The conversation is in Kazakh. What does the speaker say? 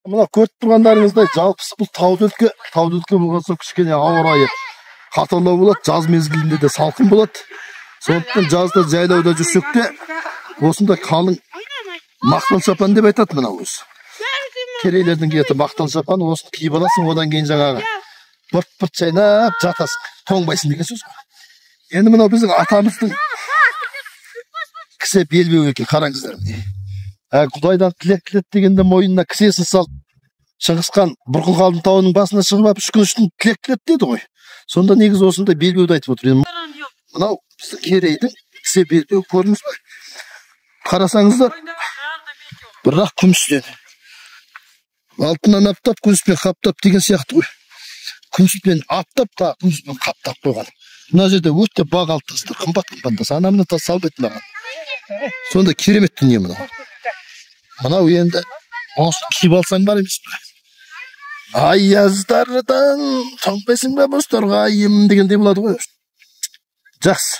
Мына көріп тұрғандарыңыздай жалпысы бұл таудүлкі болғанса кішкене ауа райы қаталау болады, жаз мезгілінде де салқын болады. Сондықтан жазда жайлауда жүрсек те осында қалың мақтал шапан деп айтады мына өзі. Керейлердің киетін мақтал шапан, осыны киіп аласың, одан кейін жаңағы бырт-бырт жайнап жатасың, тоңбайсың деген сөз. Енді мынау біздің атамыздың кісе белбеу екен, қараңыздар міне. Құдайдан тілек тілет дегенде мойнына кісесін салып, Шыңғысхан Бұрқылқалдың тауының басына шығып алып 3 күн үстін тілек тілет деді ғой. Сонда негізі осындай белбеуді айтып отыр. Мынау біздің керейдің кісе белбеу, көрдіңіз бе? Қарасаңыздар, бірақ күмістен. Алтыннан аптап, күміспен қаптап деген сияқты ғой. Күміспен аптап та күміспен қаптап қойған. Мына жерде өте бағалы тастар, қымбат тас. Анамны тас салып еді маған. Сонда керемет дүние мынау. Мынау енді осы киіп алсаң бар емес пе? Аяздардан тоңбайсың ба бозторғайым дегендей болады ғой. Жақсы.